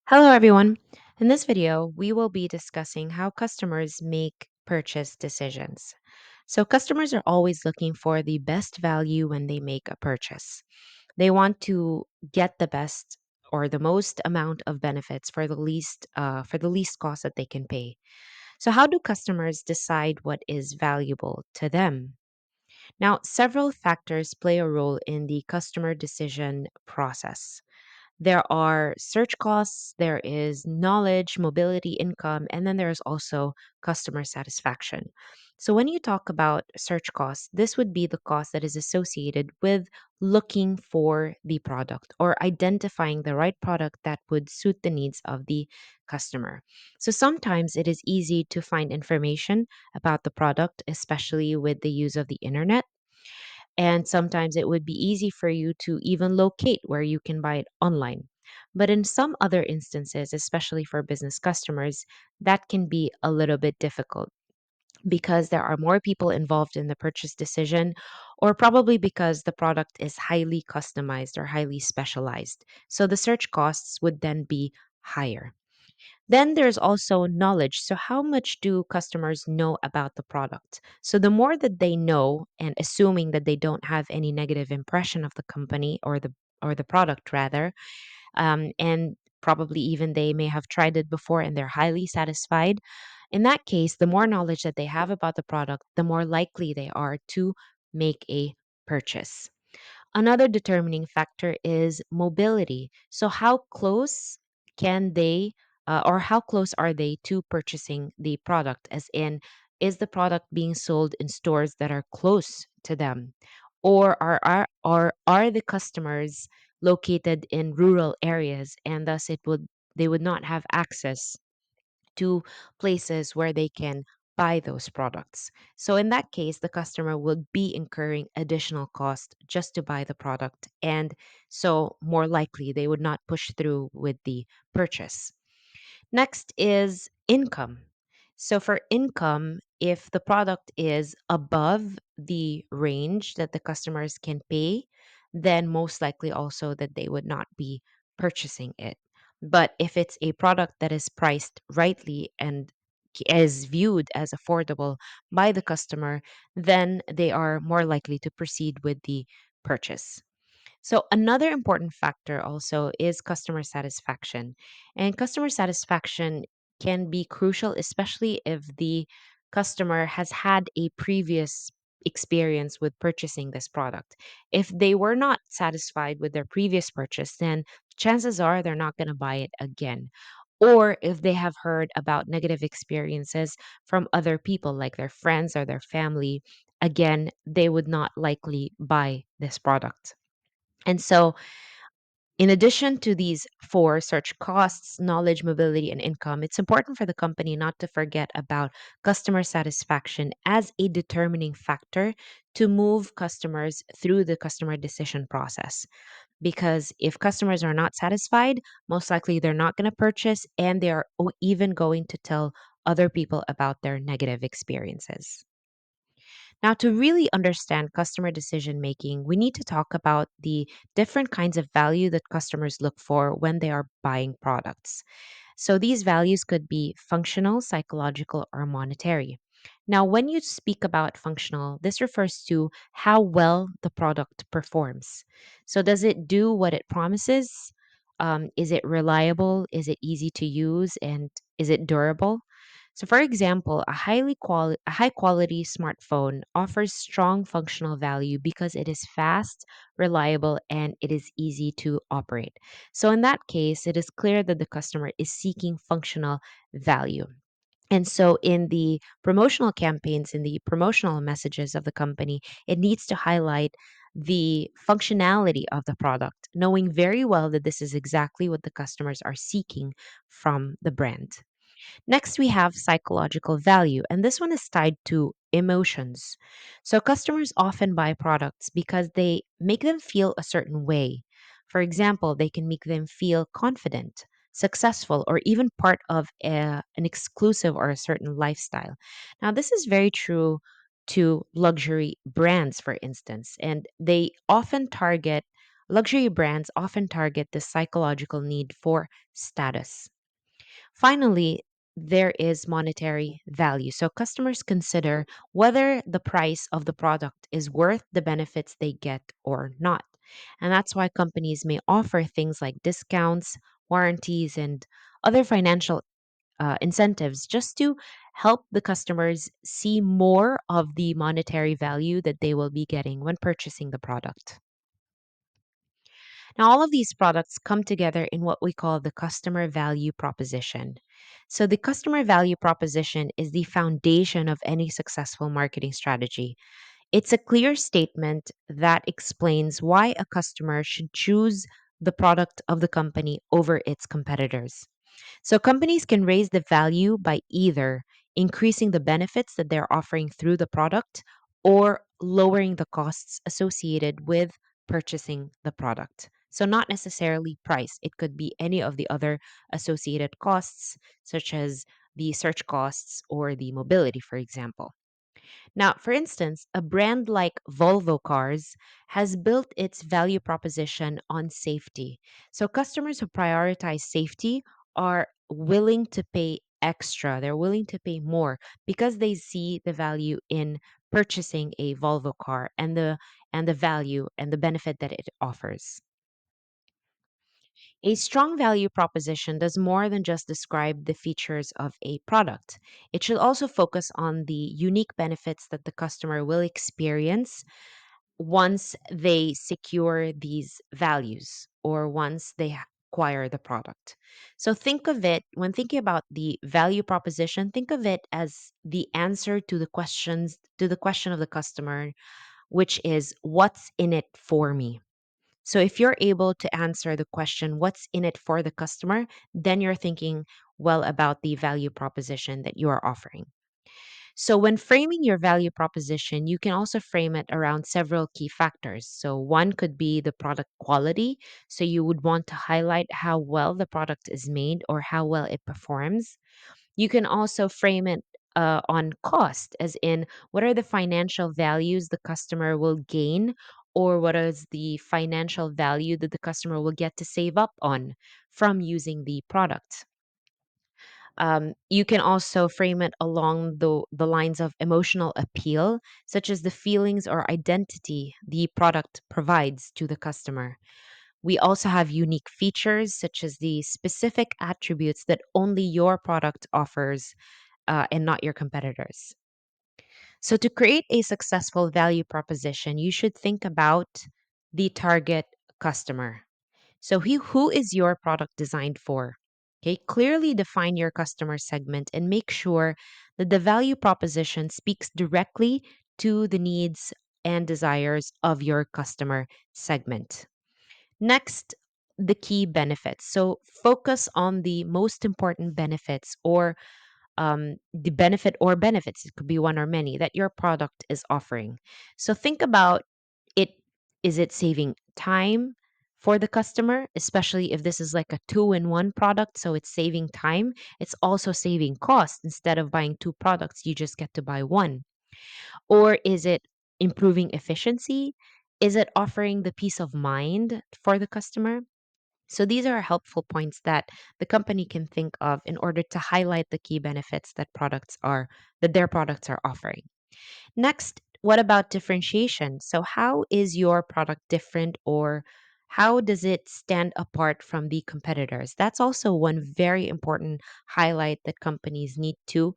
Hello, everyone. In this video, we will be discussing how customers make purchase decisions. So, customers are always looking for the best value when they make a purchase. They want to get the best or the most amount of benefits for the least cost that they can pay. So, how do customers decide what is valuable to them? Now, several factors play a role in the customer decision process. There are search costs, there is knowledge, mobility, income, and then there's also customer satisfaction. So, when you talk about search costs, this would be the cost that is associated with looking for the product or identifying the right product that would suit the needs of the customer. So, sometimes it is easy to find information about the product, especially with the use of the internet. And sometimes it would be easy for you to even locate where you can buy it online. But in some other instances, especially for business customers, that can be a little bit difficult because there are more people involved in the purchase decision, or probably because the product is highly customized or highly specialized. So the search costs would then be higher. Then there's also knowledge. So, how much do customers know about the product? So, the more that they know, and assuming that they don't have any negative impression of the company or the product rather, and probably even they may have tried it before and they're highly satisfied. In that case, the more knowledge that they have about the product, the more likely they are to make a purchase. Another determining factor is mobility. So, how close can they, or how close are they to purchasing the product? As in, is the product being sold in stores that are close to them? Or are the customers located in rural areas and thus they would not have access to places where they can buy those products. So in that case, the customer will be incurring additional cost just to buy the product. And so more likely they would not push through with the purchase. Next is income. So for income, if the product is above the range that the customers can pay, then most likely also that they would not be purchasing it. But if it's a product that is priced rightly and is viewed as affordable by the customer, then they are more likely to proceed with the purchase. So, another important factor also is customer satisfaction. And customer satisfaction can be crucial, especially if the customer has had a previous experience with purchasing this product. If they were not satisfied with their previous purchase, then chances are they're not going to buy it again. Or if they have heard about negative experiences from other people, like their friends or their family, again, they would not likely buy this product. And so, in addition to these four search costs, knowledge, mobility, and income, it's important for the company not to forget about customer satisfaction as a determining factor to move customers through the customer decision process. Because if customers are not satisfied, most likely they're not going to purchase and they are even going to tell other people about their negative experiences. Now, to really understand customer decision making, we need to talk about the different kinds of value that customers look for when they are buying products. So, these values could be functional, psychological, or monetary. Now, when you speak about functional, this refers to how well the product performs. So, does it do what it promises? Is it reliable? Is it easy to use? And is it durable? So, for example, a high quality smartphone offers strong functional value because it is fast, reliable, and it is easy to operate. So, in that case, it is clear that the customer is seeking functional value. And so, in the promotional campaigns, in the promotional messages of the company, it needs to highlight the functionality of the product, knowing very well that this is exactly what the customers are seeking from the brand. Next, we have psychological value, and this one is tied to emotions. So, customers often buy products because they make them feel a certain way. For example, they can make them feel confident, successful, or even part of an exclusive or a certain lifestyle. Now, this is very true to luxury brands, for instance, and they often target. luxury brands often target the psychological need for status. Finally, there is monetary value. So customers consider whether the price of the product is worth the benefits they get or not. And that's why companies may offer things like discounts, warranties, and other financial incentives just to help the customers see more of the monetary value that they will be getting when purchasing the product. Now, all of these products come together in what we call the customer value proposition. So, the customer value proposition is the foundation of any successful marketing strategy. It's a clear statement that explains why a customer should choose the product of the company over its competitors. So companies can raise the value by either increasing the benefits that they're offering through the product or lowering the costs associated with purchasing the product. So, not necessarily price, it could be any of the other associated costs, such as the search costs or the mobility, for example. Now, for instance, a brand like Volvo Cars has built its value proposition on safety. So, customers who prioritize safety are willing to pay extra. They're willing to pay more because they see the value in purchasing a Volvo car and the value and the benefit that it offers. A strong value proposition does more than just describe the features of a product. It should also focus on the unique benefits that the customer will experience once they secure these values or once they acquire the product. So think of it, when thinking about the value proposition, think of it as the answer to the question of the customer, which is what's in it for me? So if you're able to answer the question, what's in it for the customer, then you're thinking well about the value proposition that you are offering. So when framing your value proposition, you can also frame it around several key factors. So one could be the product quality. So you would want to highlight how well the product is made or how well it performs. You can also frame it on cost, as in what are the financial values the customer will gain, or what is the financial value that the customer will get to save up on from using the product. You can also frame it along the lines of emotional appeal, such as the feelings or identity the product provides to the customer. We also have unique features, such as the specific attributes that only your product offers and not your competitors. So, to create a successful value proposition, you should think about the target customer. So, who is your product designed for? Okay, clearly define your customer segment and make sure that the value proposition speaks directly to the needs and desires of your customer segment. Next, the key benefits. So, focus on the most important benefits or the benefit or benefits, it could be one or many, that your product is offering. So think about it. Is it saving time for the customer, especially if this is like a two-in-one product? So it's saving time. It's also saving cost. Instead of buying two products, you just get to buy one. Or is it improving efficiency? Is it offering the peace of mind for the customer? So these are helpful points that the company can think of in order to highlight the key benefits that their products are offering. Next, what about differentiation? So how is your product different, or how does it stand apart from the competitors? That's also one very important highlight that companies need to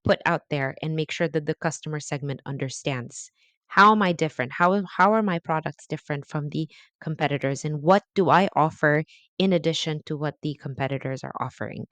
put out there and make sure that the customer segment understands. How am I different? How are my products different from the competitors? And what do I offer in addition to what the competitors are offering?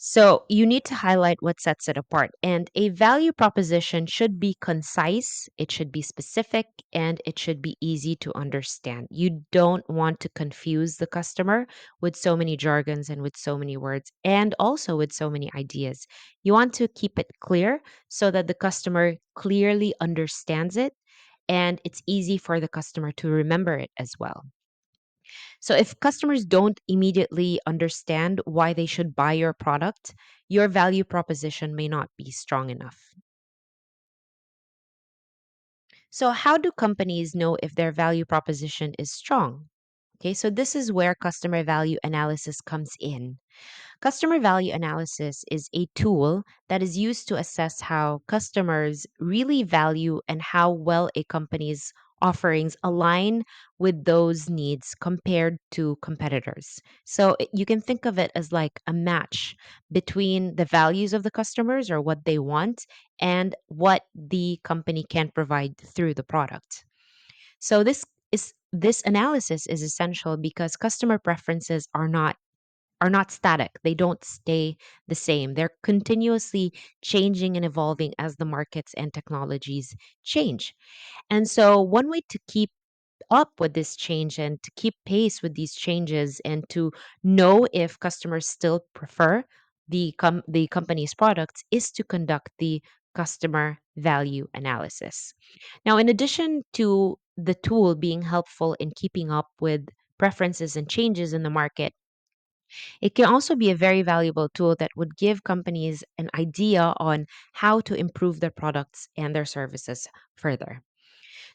So you need to highlight what sets it apart. And a value proposition should be concise, it should be specific, and it should be easy to understand. You don't want to confuse the customer with so many jargons and with so many words, and also with so many ideas. You want to keep it clear so that the customer clearly understands it and it's easy for the customer to remember it as well. So if customers don't immediately understand why they should buy your product, your value proposition may not be strong enough. So, how do companies know if their value proposition is strong? Okay, so this is where customer value analysis comes in. Customer value analysis is a tool that is used to assess how customers really value and how well a company's offerings align with those needs compared to competitors. So you can think of it as like a match between the values of the customers or what they want and what the company can provide through the product. So this analysis is essential because customer preferences are not static. They don't stay the same. They're continuously changing and evolving as the markets and technologies change. And so, one way to keep up with this change and to keep pace with these changes and to know if customers still prefer the company's products is to conduct the customer value analysis. Now, in addition to the tool being helpful in keeping up with preferences and changes in the market, it can also be a very valuable tool that would give companies an idea on how to improve their products and their services further.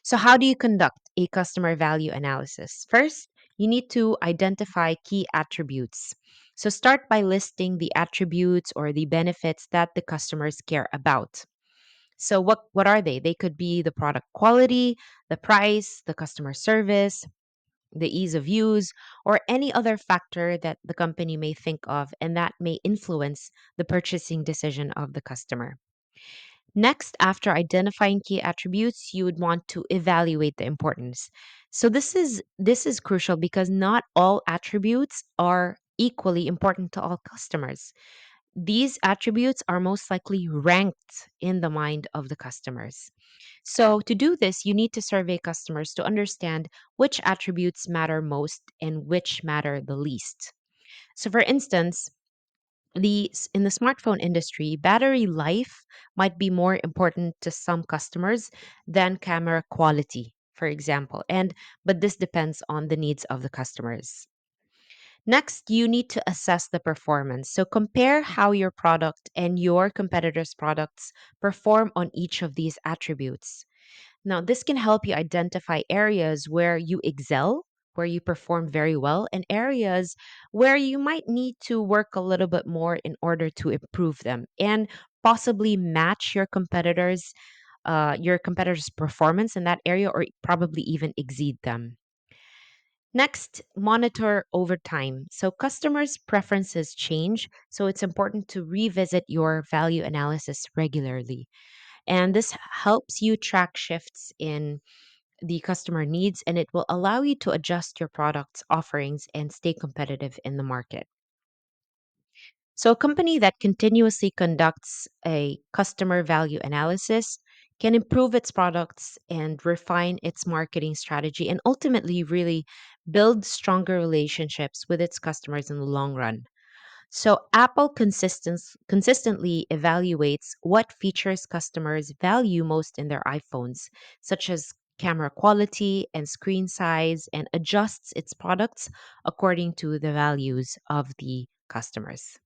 So, how do you conduct a customer value analysis? First, you need to identify key attributes. So, start by listing the attributes or the benefits that the customers care about. So, what are they? They could be the product quality, the price, the customer service, the ease of use, or any other factor that the company may think of and that may influence the purchasing decision of the customer. Next, after identifying key attributes, you would want to evaluate the importance. So this is crucial because not all attributes are equally important to all customers. These attributes are most likely ranked in the mind of the customers. So, to do this, you need to survey customers to understand which attributes matter most and which matter the least. So, for instance, in the smartphone industry, battery life might be more important to some customers than camera quality, for example. And but this depends on the needs of the customers. Next, you need to assess the performance. So compare how your product and your competitors' products perform on each of these attributes. Now, this can help you identify areas where you excel, where you perform very well, and areas where you might need to work a little bit more in order to improve them and possibly match your competitors' performance in that area, or probably even exceed them. Next, monitor over time. So, customers' preferences change, so it's important to revisit your value analysis regularly. And this helps you track shifts in the customer needs, and it will allow you to adjust your products offerings and stay competitive in the market. So a company that continuously conducts a customer value analysis can improve its products and refine its marketing strategy and ultimately really build stronger relationships with its customers in the long run. So Apple consistently evaluates what features customers value most in their iPhones, such as camera quality and screen size, and adjusts its products according to the values of the customers.